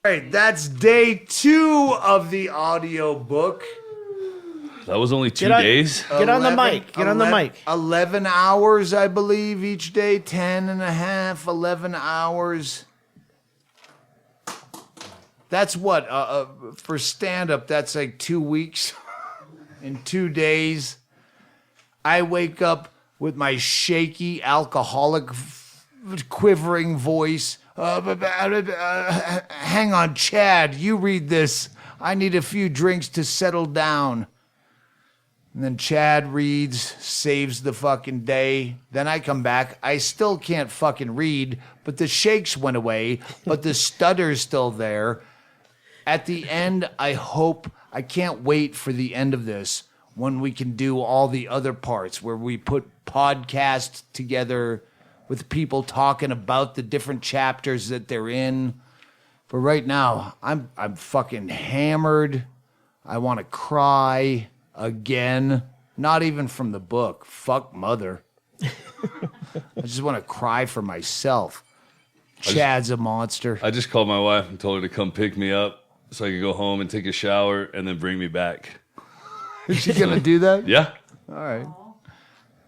All right, that's day 2 of the audiobook. That was only 2 days. Get on the mic. Get on the mic. 11 hours, I believe, each day. 10 and a half, 11 hours. That's what, for stand-up, that's like 2 weeks. In 2 days. I wake up with my shaky, alcoholic, quivering voice. Hang on, Chad, you read this. I need a few drinks to settle down. And then Chad reads, saves the fucking day. Then I come back. I still can't fucking read, but the shakes went away, but the stutter's still there. At the end, I can't wait for the end of this when we can do all the other parts where we put podcasts together with people talking about the different chapters that they're in. But right now, I'm fucking hammered. I want to cry again. Not even from the book. Fuck mother. I just want to cry for myself. Chad's a monster. I just called my wife and told her to come pick me up so I could go home and take a shower and then bring me back. Is she going to do that? Yeah. All right.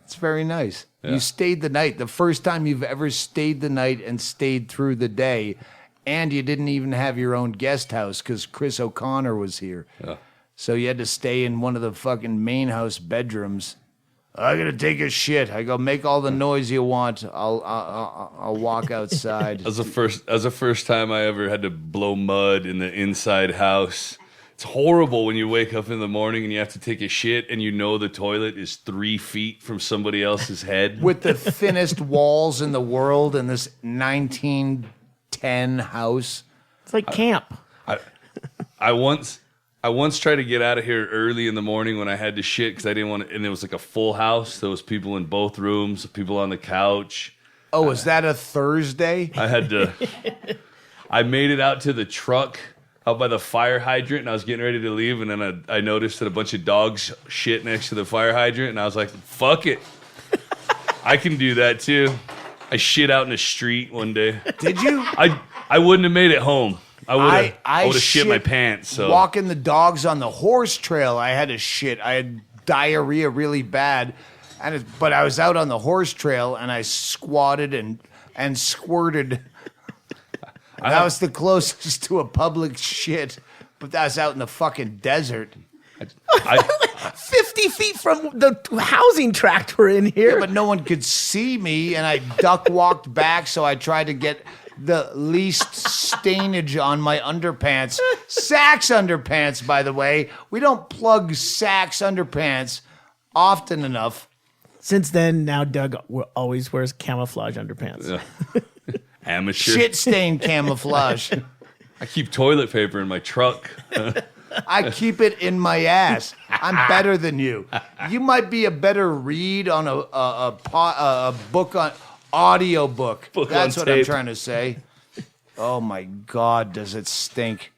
It's very nice. Yeah. You stayed the night. The first time you've ever stayed the night and stayed through the day. And you didn't even have your own guest house because Chris O'Connor was here. Yeah. So you had to stay in one of the fucking main house bedrooms. I gotta take a shit. I go, make all the noise you want. I'll walk outside. That was the first time I ever had to blow mud in the inside house. It's horrible when you wake up in the morning and you have to take a shit and you know the toilet is 3 feet from somebody else's head. With the thinnest walls in the world in this 1910 house. It's like camp. I once tried to get out of here early in the morning when I had to shit because I didn't want to, and it was like a full house. There was people in both rooms, people on the couch. Oh, is that a Thursday? I made it out to the truck out by the fire hydrant, and I was getting ready to leave, and then I noticed that a bunch of dogs shit next to the fire hydrant, and I was like, fuck it. I can do that too. I shit out in the street one day. Did you? I wouldn't have made it home. I would have shit my pants. So. Walking the dogs on the horse trail, I had to shit. I had diarrhea really bad, but I was out on the horse trail, and I squatted and squirted. That was the closest to a public shit, but that was out in the fucking desert. 50 feet from the housing tract we're in here. Yeah, but no one could see me, and I duck walked back, so I tried to get the least stainage on my underpants. Sax underpants, by the way. We don't plug Sax underpants often enough. Since then, now Doug always wears camouflage underpants. Yeah. Amateur. Shit-stained camouflage. I keep toilet paper in my truck. I keep it in my ass. I'm better than you. You might be a better read on a book on audiobook. That's what I'm trying to say. Oh my God, does it stink?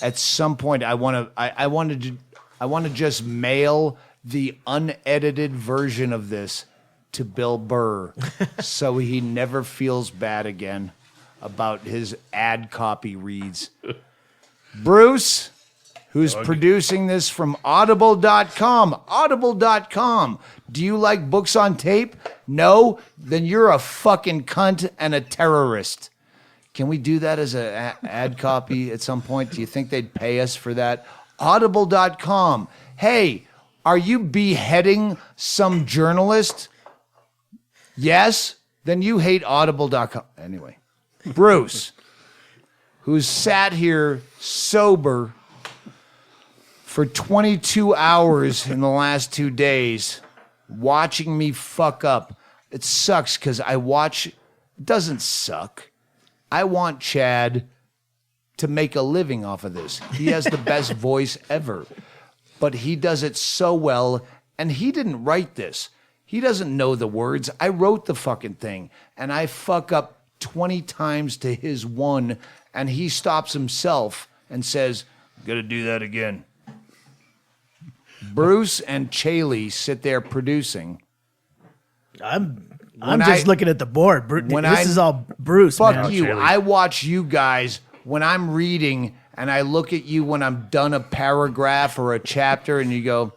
At some point, I want to just mail the unedited version of this to Bill Burr so he never feels bad again about his ad copy reads. Bruce, who's producing this from Audible.com. Audible.com. Do you like books on tape? No? Then you're a fucking cunt and a terrorist. Can we do that as an ad copy at some point? Do you think they'd pay us for that? Audible.com. Hey, are you beheading some journalist? Yes? Then you hate Audible.com. Anyway, Bruce, who's sat here sober for 22 hours in the last 2 days, watching me fuck up. It sucks because it doesn't suck. I want Chad to make a living off of this. He has the best voice ever, but he does it so well, and he didn't write this. He doesn't know the words. I wrote the fucking thing, and I fuck up 20 times to his one, and he stops himself and says, "Gotta do that again." Bruce and Chaille sit there producing. I'm just looking at the board. This is all Bruce. Fuck man. you. I watch you guys when I'm reading and I look at you when I'm done a paragraph or a chapter and you go,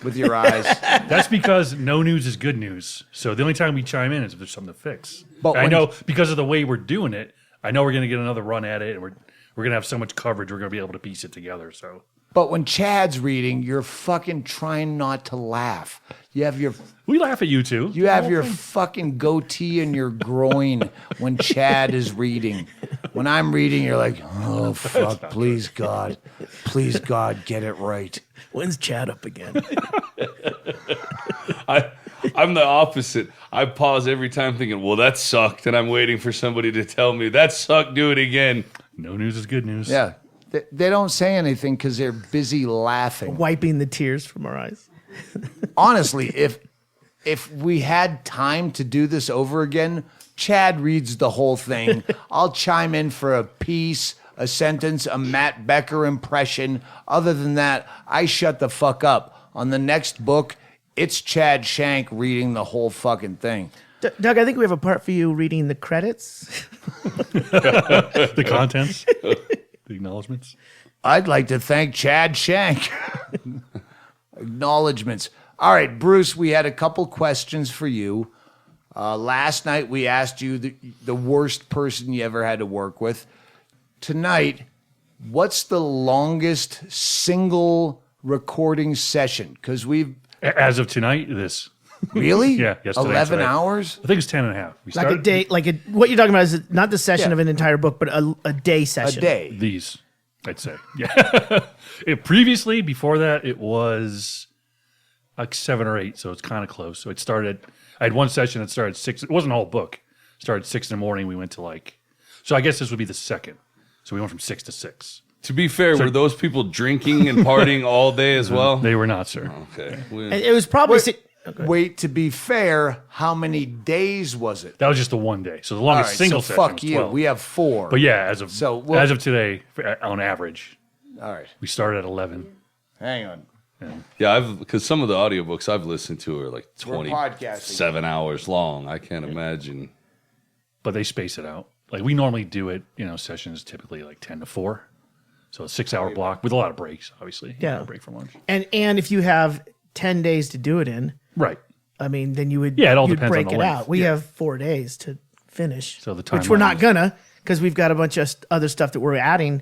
with your eyes. That's because no news is good news. So the only time we chime in is if there's something to fix. But I when- know because of the way we're doing it, I know we're going to get another run at it, and we're going to have so much coverage, we're going to be able to piece it together. So But when Chad's reading, you're fucking trying not to laugh. You have your we laugh at you too. fucking goatee in your groin when Chad is reading. When I'm reading, you're like, oh fuck, please God, get it right. When's Chad up again? I'm the opposite. I pause every time thinking, well, that sucked, and I'm waiting for somebody to tell me, that sucked, do it again. No news is good news. Yeah. They don't say anything because they're busy laughing. Wiping the tears from our eyes. Honestly, if we had time to do this over again, Chad reads the whole thing. I'll chime in for a piece, a sentence, a Matt Becker impression. Other than that, I shut the fuck up. On the next book, it's Chad Shank reading the whole fucking thing. Doug, I think we have a part for you reading the credits. The contents, the acknowledgments. I'd like to thank Chad Shank. Acknowledgements. All right, Bruce, we had a couple questions for you. Last night we asked you the worst person you ever had to work with. Tonight, what's the longest single recording session? Because we've... As of tonight, this. Really? Yeah, yesterday, 11 today. hours? I think it's 10 and a half. We Like a started day, what you're talking about is not the session Yeah. of an entire book, but a day A session. day. these, I'd say. Yeah. Previously, before that, it was like 7 or 8, so it's kind of close. So it started, I had one session that started 6. It wasn't a whole book. It started 6 in the morning. We went to so I guess this would be the second. So we went from 6 to 6. To be fair, were those people drinking and partying all day as well? They were not, sir. Okay. And it was probably... Wait, to be fair, how many days was it? That was just the one day. So the All longest right, single so session fuck was you. 12. We have 4. But yeah, as of today, on average, All right, we started at 11. hang on. Yeah, because some of the audiobooks I've listened to are like We're podcasting. 7 hours long. I can't imagine. But they space it out. Like we normally do it, sessions typically like 10 to 4. So a 6-hour block with a lot of breaks, obviously. Yeah. A break for lunch. And if you have 10 days to do it in, Right. I mean, then you would Yeah, it all you'd depends break on the it length. out. We Yeah. have 4 days to finish. So the which we're timeline not is- gonna, because we've got a bunch of other stuff that we're adding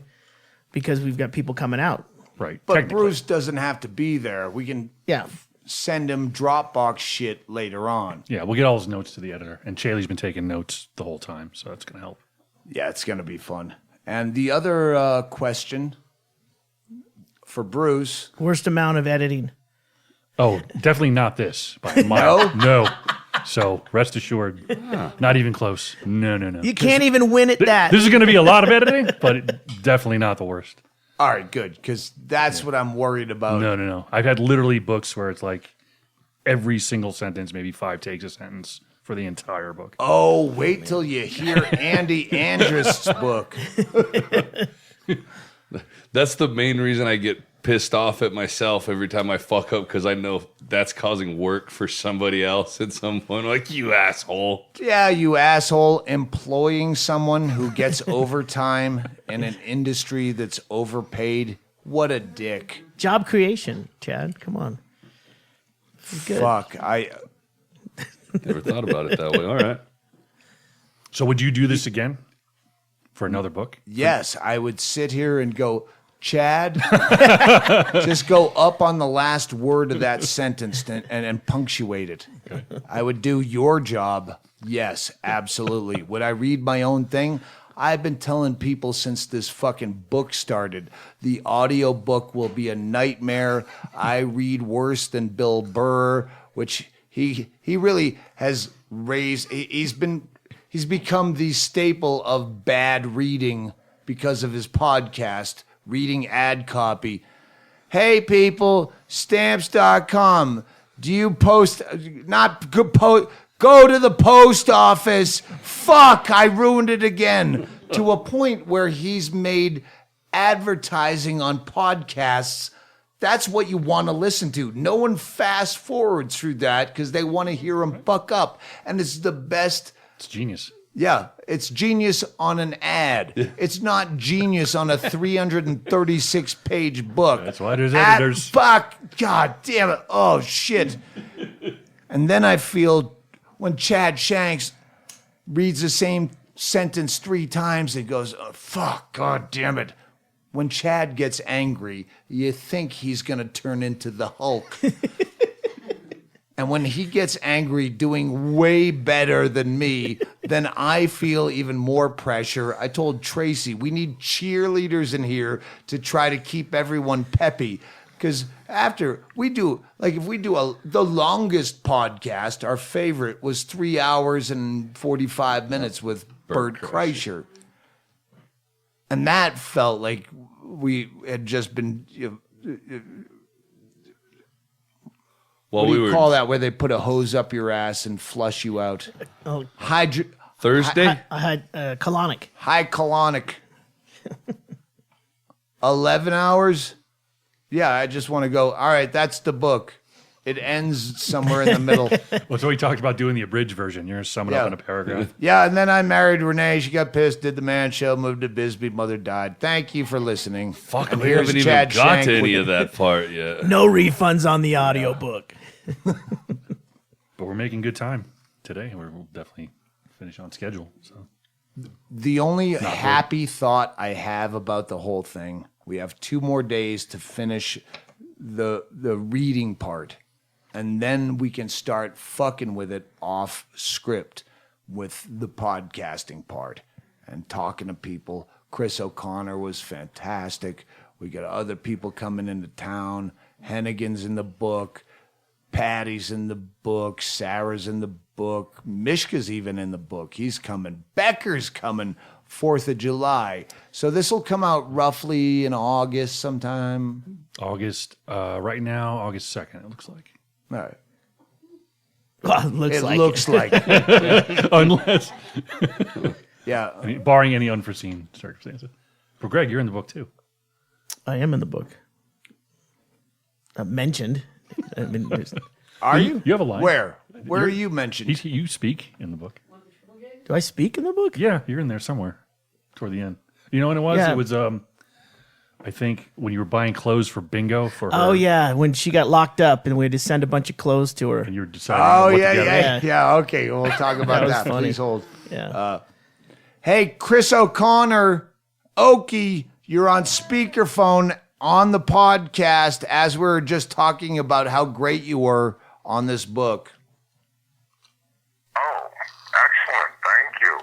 because we've got people coming out. Right. But Technically. Bruce doesn't have to be there. We can Yeah. send him Dropbox shit later on. Yeah, we'll get all his notes to the editor. And Chaille's been taking notes the whole time, so that's going to help. Yeah, it's going to be fun. And the other question for Bruce. Worst amount of editing. Oh, definitely not this. By a mile. No. So rest assured, not even close. No. You can't even win at that. This is going to be a lot of editing, but definitely not the worst. All right, good, because that's what I'm worried about. No. I've had literally books where it's like every single sentence, maybe 5 takes a sentence for the entire book. Oh, wait till you hear Andy Andrist's book. That's the main reason I get pissed off at myself every time I fuck up, because I know that's causing work for somebody else at some point. Like, you asshole. Yeah, you asshole, employing someone who gets overtime in an industry that's overpaid. What a dick. Job creation, Chad. Come on. Good. Fuck, I... Never thought about it that way. All right. So would you do this again for another book? Yes, I would sit here and go, Chad, just go up on the last word of that sentence and punctuate it. Okay. I would do your job. Yes, absolutely. Would I read my own thing? I've been telling people since this fucking book started, the audiobook will be a nightmare. I read worse than Bill Burr, which he really has raised. He's become the staple of bad reading because of his podcast, reading ad copy. Hey people, stamps.com. Do you post, not go to the post office. Fuck, I ruined it again. To a point where he's made advertising on podcasts. That's what you want to listen to. No one fast forwards through that because they want to hear him fuck up. And it's the best. It's genius. Yeah, It's genius on an ad. It's not genius on a 336-page book. That's why there's editors. Fuck. God damn it. Oh, shit. And then I feel when Chad Shanks reads the same sentence 3 times, he goes, oh, fuck, God damn it. When Chad gets angry, you think he's going to turn into the Hulk. And when he gets angry doing way better than me, then I feel even more pressure. I told Tracy, we need cheerleaders in here to try to keep everyone peppy. Because after we do, like if we do the longest podcast, our favorite was 3 hours and 45 minutes with Bert Kreischer. And that felt like we had just been... Well, what do you call that? Where they put a hose up your ass and flush you out? Thursday? I had colonic. High colonic. 11 hours? Yeah, I just want to go, all right, that's the book. It ends somewhere in the middle. Well, so we talked about doing the abridged version. You're going to sum it up in a paragraph. Yeah, and then I married Renee. She got pissed, did the man show, moved to Bisbee, mother died. Thank you for listening. Fuck, and we here's haven't Chad even got Shank to any with- of that part yet. No refunds on the audiobook. But we're making good time today. We'll definitely finish on schedule. So The only happy thought I have about the whole thing, we have 2 more days to finish the reading part. And then we can start fucking with it off script with the podcasting part and talking to people. Chris O'Connor was fantastic. We got other people coming into town. Hennigan's in the book. Patty's in the book. Sarah's in the book. Mishka's even in the book. He's coming. Becker's coming 4th of July. So this will come out roughly in August sometime. August, right now, August 2nd, it looks like. All right. Well, It looks like. Unless, Yeah. I mean, barring any unforeseen circumstances. But Greg, you're in the book too. I am in the book. Mentioned. I mean, Are you? You have a line. Where? Where are you mentioned? You speak in the book. do I speak in the book? Yeah, you're in there somewhere toward the end. You know what it was? Yeah. It was, I think, when you were buying clothes for bingo for her. Oh, yeah. When she got locked up and we had to send a bunch of clothes to her. And you were deciding Oh, what yeah, to get her. yeah, yeah. Okay, we'll talk about was that. funny. Please hold. Yeah. Hey, Chris O'Connor, Okie, you're on speakerphone on the podcast as we were just talking about how great you were on this book. Oh, excellent. Thank you.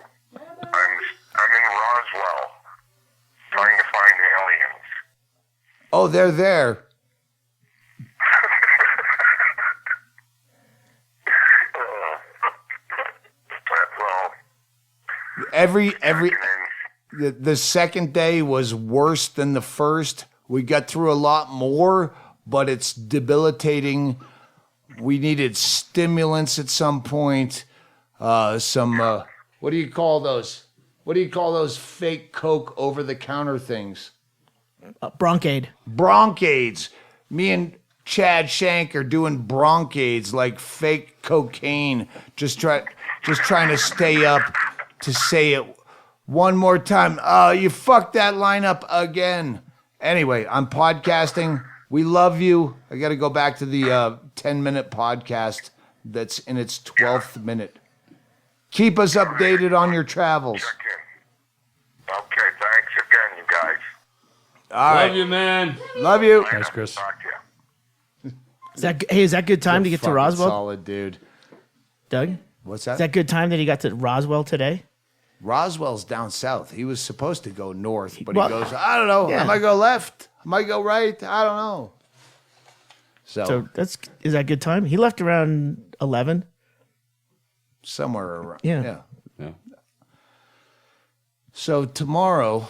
I'm in Roswell trying to find aliens. Oh, they're there. Well, Every and the second day was worse than the first. We got through a lot more, but it's debilitating. We needed stimulants at some point. What do you call those? What do you call those fake Coke over-the-counter things? Bronchade. Bronchades. Me and Chad Shank are doing bronchades like fake cocaine. Just trying to stay up to say it one more time. You fucked that line up again. Anyway, I'm podcasting. We love you. I got to go back to the 10-minute podcast that's in its 12th minute. Keep us updated on your travels. check in. Okay, thanks again, you guys. All right. Love you, man. Love you. Thanks, Chris. Talk to you. Is that good time to get to Fucking Roswell, Solid, dude. Doug? What's Is that? that good time that he got to Roswell today? Roswell's down south. He was supposed to go north, but Well, he goes, I don't know. yeah. I might go left. I might go right. I don't know. So is that good time? He left around 11. somewhere around. Yeah. Yeah. So tomorrow,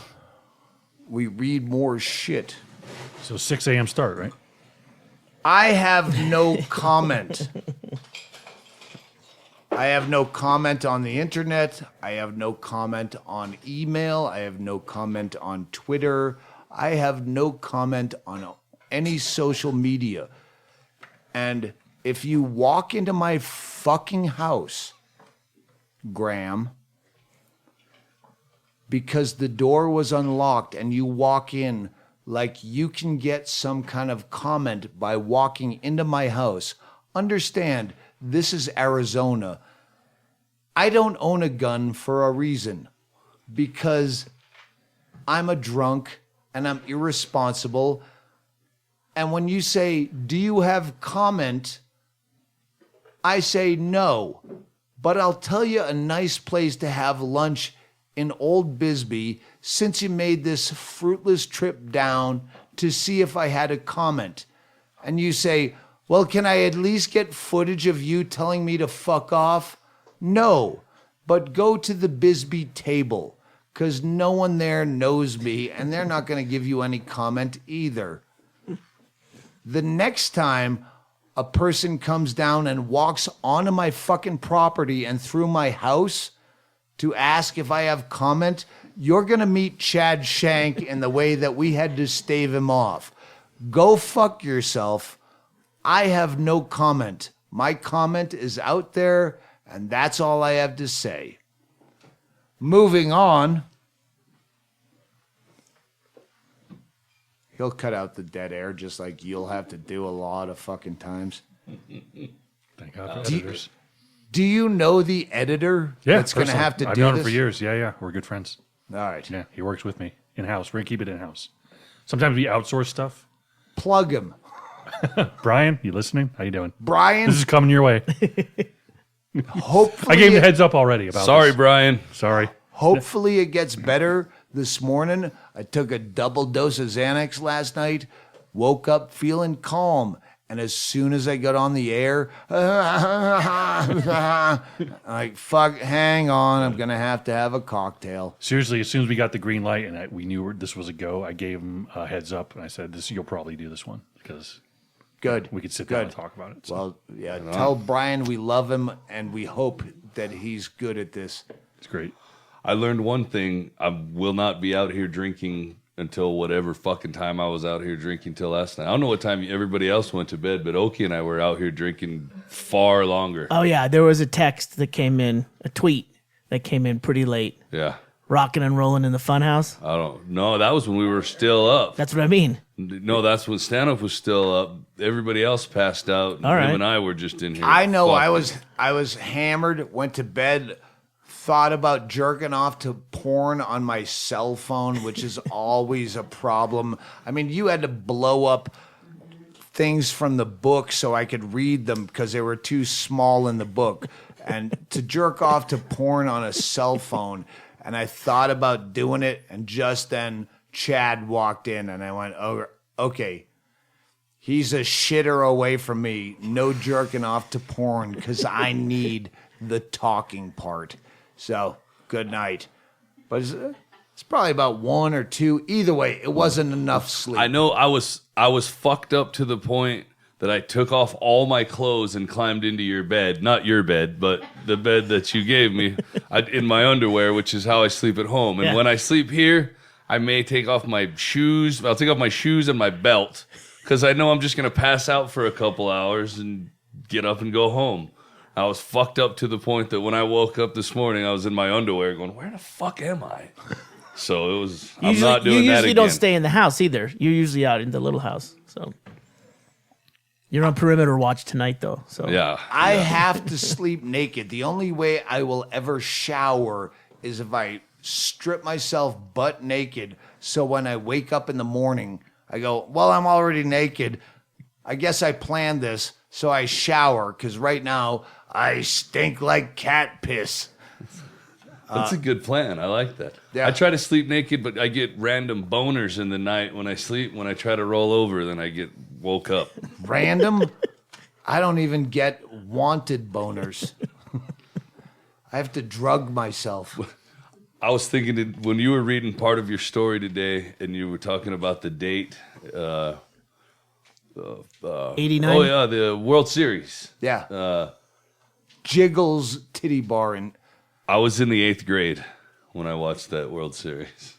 we read more shit. So 6 a.m. start, right? I have no comment. I have no comment on the internet. I have no comment on email. I have no comment on Twitter. I have no comment on any social media. And if you walk into my fucking house, Graham, because the door was unlocked and you walk in like you can get some kind of comment by walking into my house. Understand, this is Arizona. I don't own a gun for a reason, because I'm a drunk and I'm irresponsible. And when you say, do you have comment? I say no, but I'll tell you a nice place to have lunch in Old Bisbee since you made this fruitless trip down to see if I had a comment. And you say, well, can I at least get footage of you telling me to fuck off? No, but go to the Bisbee table, because no one there knows me and they're not going to give you any comment either. The next time a person comes down and walks onto my fucking property and through my house to ask if I have comment, you're going to meet Chad Shank in the way that we had to stave him off. Go fuck yourself. I have no comment. My comment is out there, and that's all I have to say. Moving on. He'll cut out the dead air just like you'll have to do a lot of fucking times. Thank God for editors. Do you know the editor that's going to personally. have to I've do known this? him for years. Yeah. We're good friends. All right. Yeah, he works with me in-house. We're going to keep it in-house. Sometimes we outsource stuff. Plug him. Brian, you listening? How you doing? Brian, This is coming your way. hopefully, I gave him the heads up already about Sorry, this. Brian. Sorry. hopefully it gets better this morning. I took a double dose of Xanax last night, woke up feeling calm. And as soon as I got on the air, I'm like, fuck, hang on. I'm going to have a cocktail. Seriously, as soon as we got the green light and we knew this was a go, I gave him a heads up and I said, "This you'll probably do this one because Good. we could sit down and talk about it." So Well, yeah, tell Brian we love him and we hope that he's good at this. it's great. I learned one thing. I will not be out here drinking until whatever fucking time I was out here drinking till last night. I don't know what time everybody else went to bed, but Oki and I were out here drinking far longer. Oh yeah, there was a text that came in, a tweet that came in pretty late. Yeah. Rocking and rolling in the funhouse. I don't know. That was when we were still up. That's what I mean. No, that's when Stanhope was still up. Everybody else passed out. All right. Him and I were just in here. I know Fuck. I was hammered, went to bed, thought about jerking off to porn on my cell phone, which is always a problem. I mean, you had to blow up things from the book so I could read them because they were too small in the book. And to jerk off to porn on a cell phone. And I thought about doing it, and just then Chad walked in, and I went, "Oh, okay. He's a shitter away from me. No jerking off to porn because I need the talking part." So, good night. But it's probably about 1 or 2. Either way, it wasn't enough sleep. I know I was fucked up to the point that I took off all my clothes and climbed into your bed. Not your bed, but the bed that you gave me in my underwear, which is how I sleep at home. And Yeah. when I sleep here, I may take off my shoes. I'll take off my shoes and my belt because I know I'm just going to pass out for a couple hours and get up and go home. I was fucked up to the point that when I woke up this morning, I was in my underwear going, "Where the fuck am I?" So it was, I'm not doing you that usually again. don't stay in the house either. You're usually out in the little house. So you're on perimeter watch tonight, though. So Yeah. I have to sleep naked. The only way I will ever shower is if I strip myself butt naked. So when I wake up in the morning, I go, "Well, I'm already naked. I guess I planned this." So I shower because right now I stink like cat piss. That's a good plan. I like that. Yeah. I try to sleep naked, but I get random boners in the night when I sleep. When I try to roll over, then I get woke up. Random? I don't even get wanted boners. I have to drug myself. I was thinking that when you were reading part of your story today, and you were talking about the date. 89. Oh yeah, the World Series. Yeah. Jiggles titty bar and I was in the 8th grade when I watched that World Series.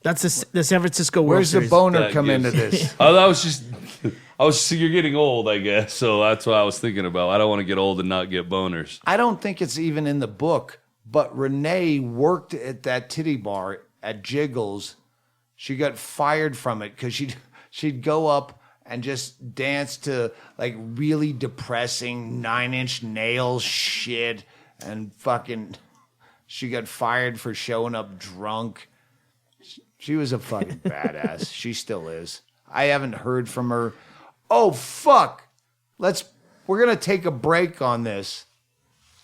That's the San Francisco World where's the Series. boner That come gives- into this? Oh, that was just. You're getting old, I guess. So that's what I was thinking about. I don't want to get old and not get boners. I don't think it's even in the book, but Renee worked at that titty bar at Jiggles. She got fired from it because she'd go up and just dance to like really depressing 9 Inch Nails shit, and fucking she got fired for showing up drunk. She was a fucking badass. She still is. I haven't heard from her. Oh fuck. We're gonna take a break on this.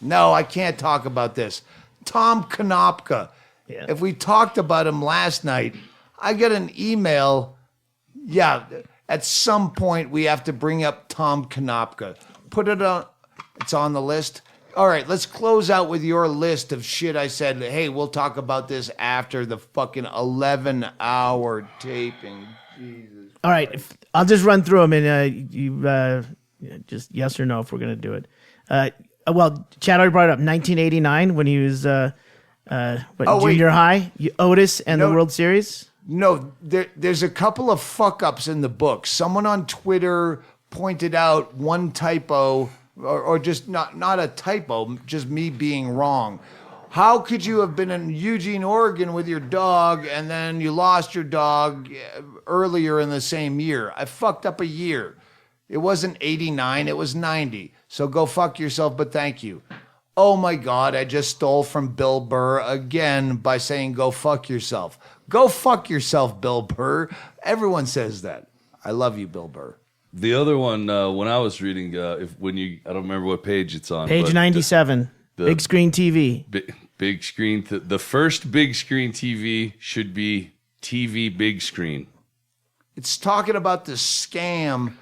No, I can't talk about this. Tom Konopka. Yeah. If we talked about him last night, I got an email. Yeah, at some point we have to bring up Tom Konopka. Put it on. It's on the list. All right, let's close out with your list of shit I said. Hey, we'll talk about this after the fucking 11-hour taping. Jesus. All right, I'll just run through them, and you just yes or no if we're gonna do it. Well, Chad already brought it up. 1989 when he was junior high. Otis and the World Series. No, there's a couple of fuck ups in the book. Someone on Twitter pointed out one typo, or just not a typo, just me being wrong. How could you have been in Eugene, Oregon with your dog and then you lost your dog earlier in the same year? I fucked up a year. It wasn't 89, it was 90. So go fuck yourself, but thank you. Oh my God, I just stole from Bill Burr again by saying go fuck yourself. Go fuck yourself, Bill Burr. Everyone says that. I love you, Bill Burr. The other one, when I was reading, I don't remember what page it's on. Page 97, big screen TV. Big screen. The first big screen TV should be TV big screen. It's talking about the scam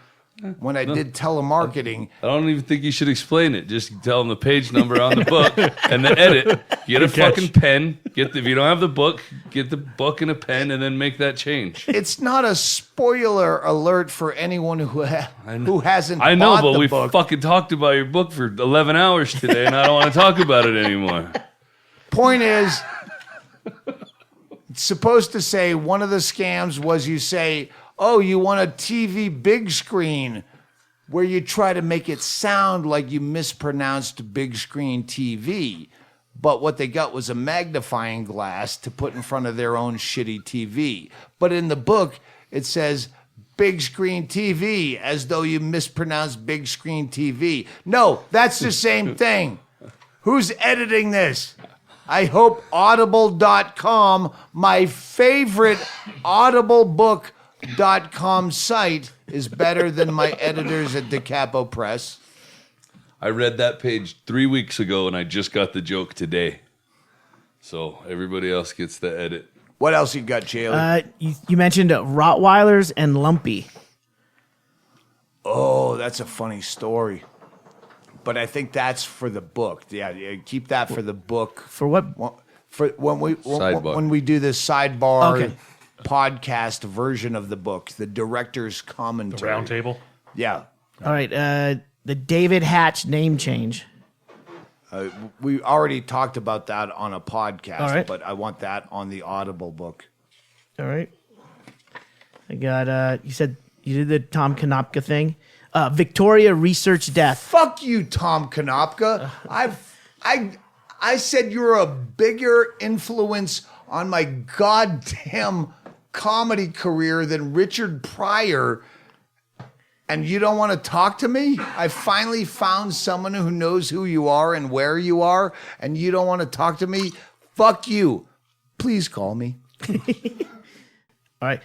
when I did telemarketing. I don't even think you should explain it. Just tell them the page number on the book and the edit. Get a fucking pen. If you don't have the book, get the book and a pen and then make that change. It's not a spoiler alert for anyone who hasn't I know, bought but the we book. fucking talked about your book for 11 hours today and I don't want to talk about it anymore. Point is, it's supposed to say one of the scams was you say, oh, you want a TV big screen, where you try to make it sound like you mispronounced big screen TV. But what they got was a magnifying glass to put in front of their own shitty TV. But in the book, it says big screen TV, as though you mispronounced big screen TV. No, that's the same thing. Who's editing this? I hope Audible.com, my favorite audibleBook.com site, is better than my editors at Da Capo Press. I read that page 3 weeks ago and I just got the joke today. So everybody else gets the edit. What else you got, Chaille? You mentioned Rottweilers and Lumpy. Oh, that's a funny story. But I think that's for the book. Yeah, keep that for the book. For what? For when we do this sidebar podcast version of the book, the director's commentary. The round table? Yeah. All right. The David Hatch name change. We already talked about that on a podcast, All right. but I want that on the Audible book. All right. I got, you said you did the Tom Konopka thing. Victoria research death. Fuck you, Tom Konopka. I said you're a bigger influence on my goddamn comedy career than Richard Pryor, and you don't want to talk to me? I finally found someone who knows who you are and where you are, and you don't want to talk to me? Fuck you. Please call me. All right.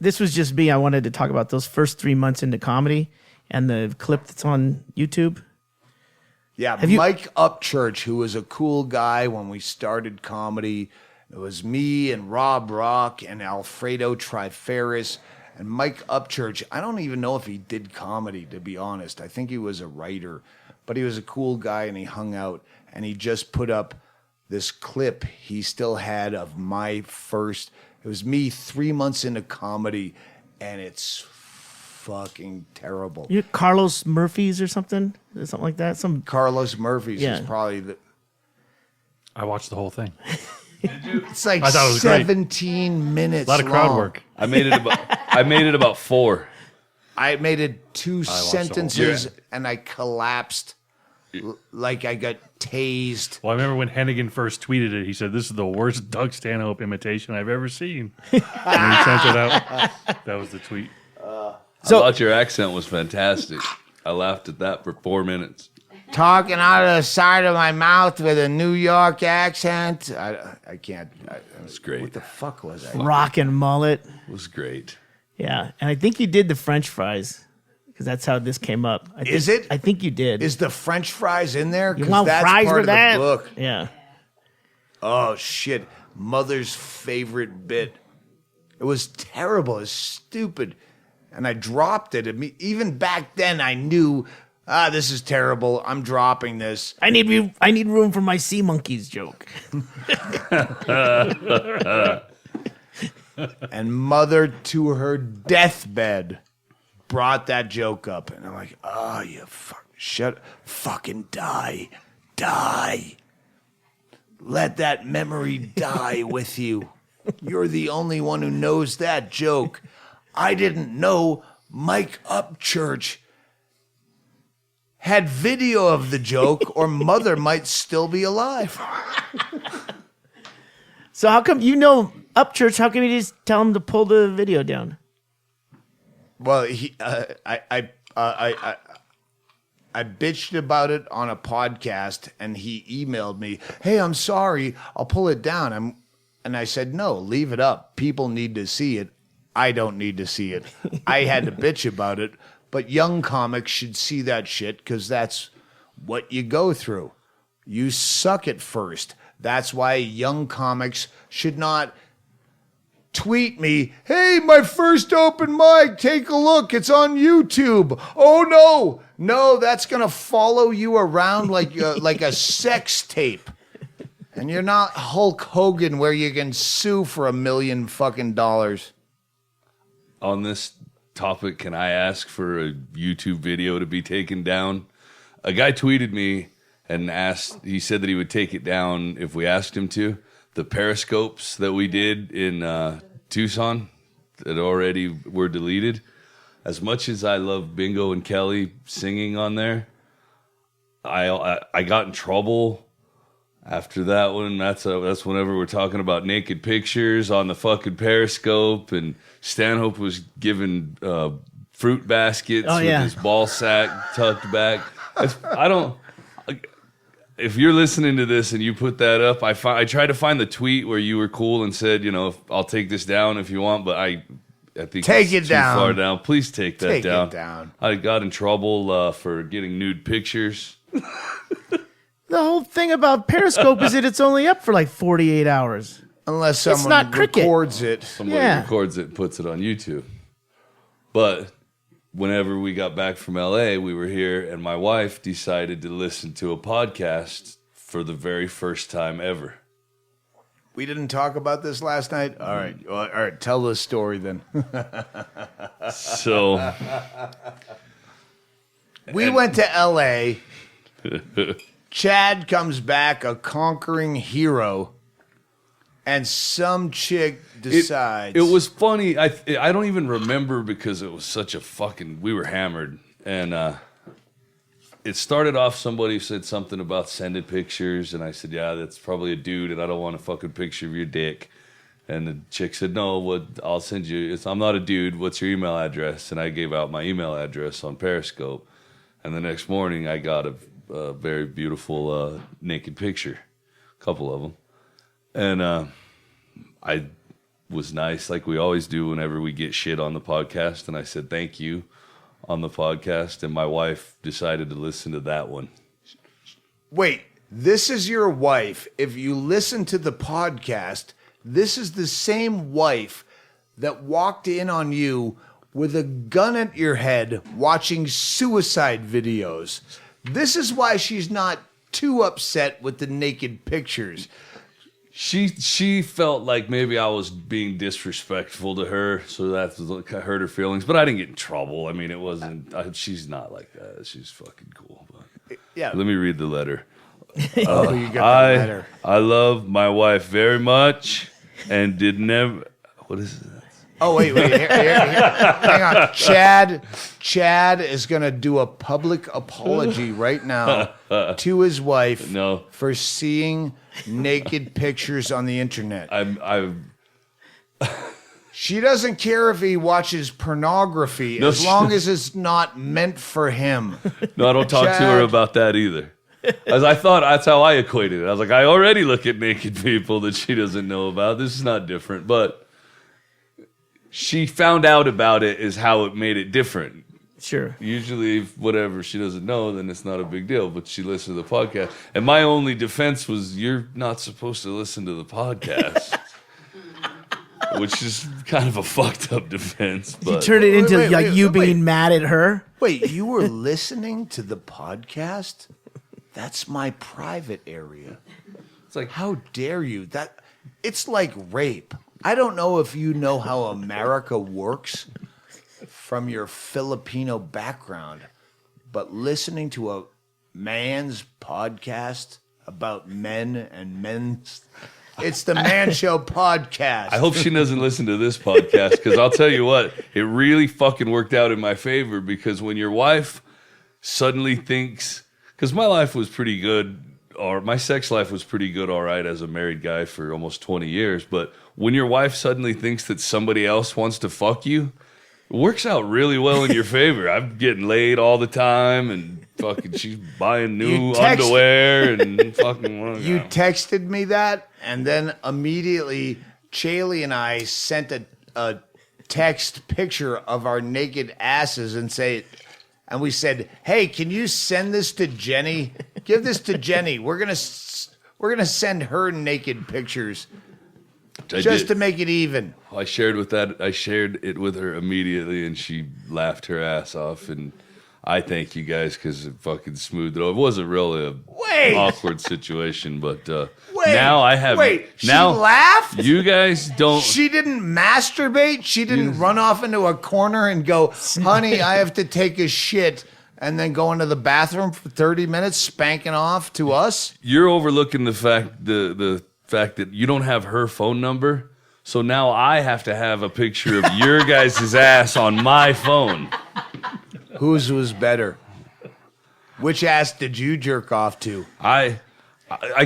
This was just me. I wanted to talk about those first 3 months into comedy and the clip that's on YouTube. Yeah, Mike Upchurch, who was a cool guy when we started comedy. It was me and Rob Rock and Alfredo Triferis and Mike Upchurch. I don't even know if he did comedy, to be honest. I think he was a writer, but he was a cool guy and he hung out, and he just put up this clip he still had of my first. It was me 3 months into comedy, and it's fucking terrible. You Carlos Murphy's or something? Something like that? Carlos Murphy's is probably the... I watched the whole thing. It's like I thought it was 17 minutes A lot of crowd work. I made it about 4. I made it 2 watched the whole sentences, and I collapsed like I got tased. Well, I remember when Hennigan first tweeted it, he said, "This is the worst Doug Stanhope imitation I've ever seen." And he sent it out. That was the tweet. I thought your accent was fantastic. I laughed at that for 4 minutes. Talking out of the side of my mouth with a New York accent. I can't. It's great. What the fuck was that? Rockin' mullet. It was great. Yeah, and I think you did the French fries because that's how this came up. Is it? I think you did. Is the French fries in there? You 'Cause want that's fries part with of that? the book. Yeah. Oh shit! Mother's favorite bit. It was terrible. It was stupid, and I dropped it. Even back then, I knew. This is terrible. I'm dropping this. I need room for my sea monkeys joke. And Mother, to her deathbed, brought that joke up, and I'm like, "Oh, you fucking die. Let that memory die with you. You're the only one who knows that joke. I didn't know Mike Upchurch had video of the joke, or Mother might still be alive." So how come you know Upchurch? How come you just tell him to pull the video down? Well, I bitched about it on a podcast, and he emailed me, "Hey, I'm sorry, I'll pull it down." And I said, "No, leave it up. People need to see it. I don't need to see it." I had to bitch about it, but young comics should see that shit because that's what you go through. You suck at first. That's why young comics should not tweet me, "Hey, my first open mic, take a look, it's on YouTube." Oh no, that's gonna follow you around like a sex tape. And you're not Hulk Hogan where you can sue for $1 million fucking dollars. On this topic, can I ask for a YouTube video to be taken down? A guy tweeted me and he said that he would take it down if we asked him to. The Periscopes that we did in Tucson that already were deleted. As much as I love Bingo and Kelly singing on there, I got in trouble after that one. That's whenever we're talking about naked pictures on the fucking Periscope, and Stanhope was giving fruit baskets with his ball sack tucked back. If you're listening to this and you put that up, I tried to find the tweet where you were cool and said, I'll take this down if you want, but I think take it too down. Far down. Please take that down. Take it down. I got in trouble for getting nude pictures. The whole thing about Periscope is that it's only up for like 48 hours. Unless someone not cricket. records it. Somebody Yeah. records it and puts it on YouTube. But whenever we got back from LA, we were here, and my wife decided to listen to a podcast for the very first time ever. We didn't talk about this last night? All right. Well, all right. Tell the story then. So We went to L.A. Chad comes back a conquering hero, and some chick decides. It was funny. I don't even remember because it was such a fucking. We were hammered, and it started off. Somebody said something about sending pictures, and I said, "Yeah, that's probably a dude, and I don't want a fucking picture of your dick." And the chick said, "No, I'll send you. I'm not a dude. What's your email address?" And I gave out my email address on Periscope. And the next morning, I got a very beautiful naked picture, a couple of them. And I was nice, like we always do whenever we get shit on the podcast. And I said, "Thank you," on the podcast. And my wife decided to listen to that one. Wait, this is your wife. If you listen to the podcast, this is the same wife that walked in on you with a gun at your head watching suicide videos. This is why she's not too upset with the naked pictures. She felt like maybe I was being disrespectful to her, so that hurt her feelings. But I didn't get in trouble. I mean, it wasn't. She's not like that. She's fucking cool. But Yeah. let me read the letter. Oh, you got the letter. I love my wife very much and did never. What is it? Oh, wait. Here. Hang on. Chad is going to do a public apology right now to his wife for seeing naked pictures on the internet. She doesn't care if he watches pornography as long as it's not meant for him. No, I don't talk to her about that either. As I thought, that's how I equated it. I was like, I already look at naked people that she doesn't know about. This is not different, but she found out about it is how it made it different. Sure. Usually, if whatever she doesn't know, then it's not a big deal. But she listened to the podcast, and my only defense was, "You're not supposed to listen to the podcast," which is kind of a fucked up defense. But You turned it into wait, you being mad at her. Wait, you were listening to the podcast? That's my private area. it's like, How dare you? It's like rape. I don't know if you know how America works from your Filipino background, but listening to a man's podcast about men and men's, it's the Man Show podcast. I hope she doesn't listen to this podcast, because I'll tell you what, it really fucking worked out in my favor, because when your wife suddenly thinks, because my life was pretty good, or my sex life was pretty good, all right, as a married guy for almost 20 years, but when your wife suddenly thinks that somebody else wants to fuck you, it works out really well in your favor. I'm getting laid all the time, and fucking she's buying new underwear and fucking. You texted me that, and then immediately Chaille and I sent a text picture of our naked asses and we said, "Hey, can you send this to Jenny? Give this to Jenny. We're gonna send her naked pictures." Just to make it even. I shared it with her immediately, and she laughed her ass off. And I thank you guys, because it fucking smoothed it over. It wasn't really an awkward situation, but now I have. She laughed? You guys don't. She didn't masturbate? She didn't run off into a corner and go, "Honey, I have to take a shit," and then go into the bathroom for 30 minutes spanking off to us? You're overlooking the fact that you don't have her phone number, so now I have to have a picture of your guys' ass on my phone. Whose was better? Which ass did you jerk off to? I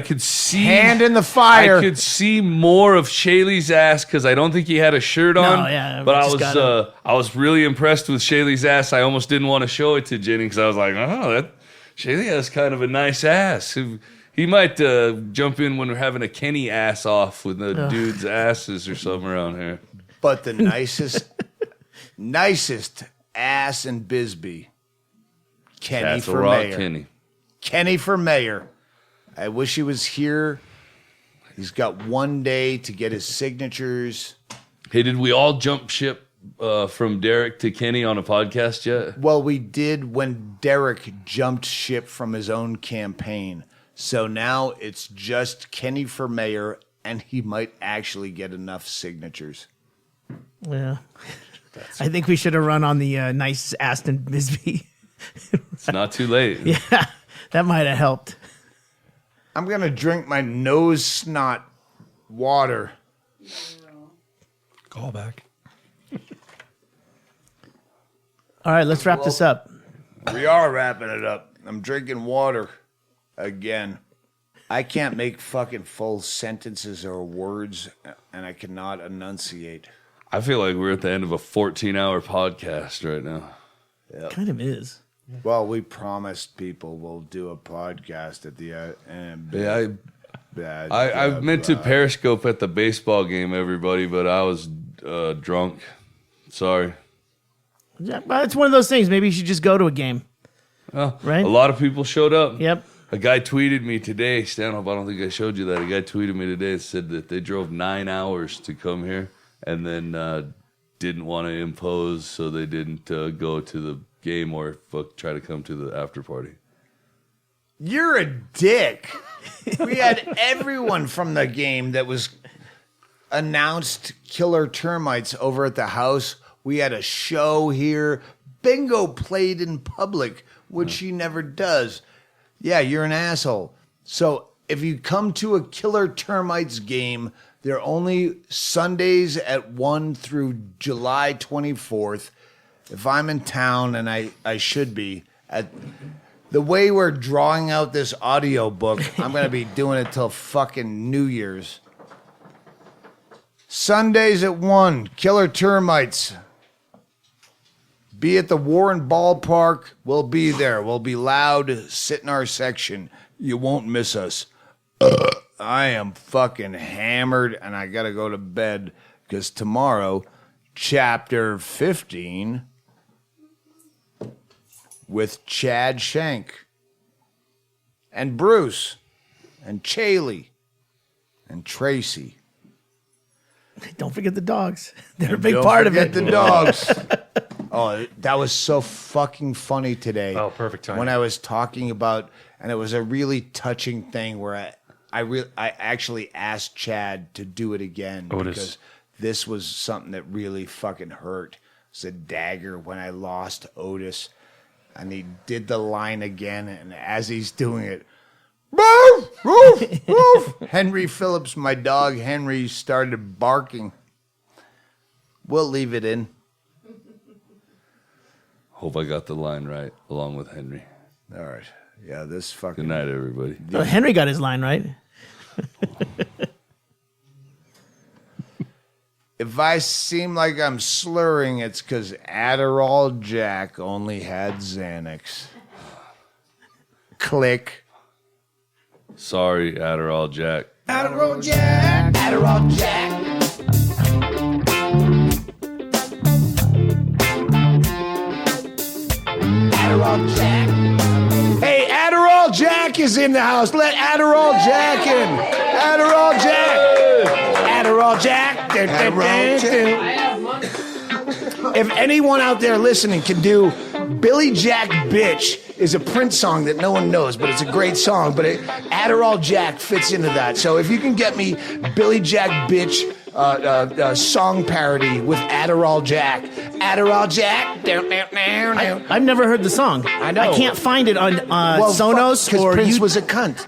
could see Hand in the fire. I could see more of Chaille's ass, because I don't think he had a shirt on. yeah, but I I was really impressed with Chaille's ass. I almost didn't want to show it to Jenny, because I was like, that Chaille has kind of a nice ass. He might jump in when we're having a Kenny ass off with the dude's asses or something around here. But the nicest ass in Bisbee. Kenny for mayor. Kenny for mayor. I wish he was here. He's got one day to get his signatures. Hey, did we all jump ship from Derek to Kenny on a podcast yet? Well, we did when Derek jumped ship from his own campaign. So now it's just Kenny for mayor, and he might actually get enough signatures. Yeah. I think we should have run on the nice Aston Bisbee. It's not too late. Yeah, that might have helped. I'm going to drink my nose snot water. Call back. All right, let's wrap this up. We are wrapping it up. I'm drinking water again. I can't make fucking full sentences or words, and I cannot enunciate. I feel like we're at the end of a 14-hour podcast right now. Kind of is. Well, we promised people we'll do a podcast at the end. Yeah, I meant to Periscope at the baseball game, everybody, but I was drunk. Sorry. Yeah, but it's one of those things. Maybe you should just go to a game. Right? A lot of people showed up. Yep. A guy tweeted me today, Stanhope, I don't think I showed you that. A guy tweeted me today and said that they drove 9 hours to come here and then didn't want to impose, so they didn't go to the game or try to come to the after party. You're a dick. We had everyone from the game that was announced killer termites over at the house. We had a show here. Bingo played in public, which she never does. Yeah, you're an asshole. So if you come to a killer termites game, They're only Sundays at 1 through July 24th. If I'm in town, and I should be, the way we're drawing out this audiobook, I'm going to be doing it till fucking New Year's. Sundays at 1, Killer Termites. Be at the Warren Ballpark. We'll be there. We'll be loud. Sit in our section. You won't miss us. I am fucking hammered, and I got to go to bed because tomorrow, chapter 15 with Chad Shank and Bruce and Chaille and Tracy. Don't forget the dogs. They're a big part of it. Don't forget the dogs. Oh, that was so fucking funny today. Oh, perfect timing. When I was talking about, and it was a really touching thing where I actually asked Chad to do it again because this was something that really fucking hurt. It's a dagger when I lost Otis, and he did the line again, and as he's doing it, woof, woof, woof. Henry Phillips, my dog Henry, started barking. We'll leave it in. Hope I got the line right, along with Henry. All right. Yeah, this fucking... Good night, everybody. Oh, Henry got his line right. If I seem like I'm slurring, it's because Adderall Jack only had Xanax. Click. Sorry, Adderall Jack. Adderall Jack. Adderall Jack. Adderall Jack. Hey, Adderall Jack is in the house. Let Adderall Jack in. Adderall Jack. Adderall Jack. Adderall Jack. If anyone out there listening can do Billy Jack Bitch is a Prince song that no one knows, but it's a great song. But Adderall Jack fits into that. So if you can get me Billy Jack Bitch song parody with Adderall Jack. Adderall Jack. I've never heard the song. I know. I can't find it on Sonos because or Prince YouTube. was a cunt.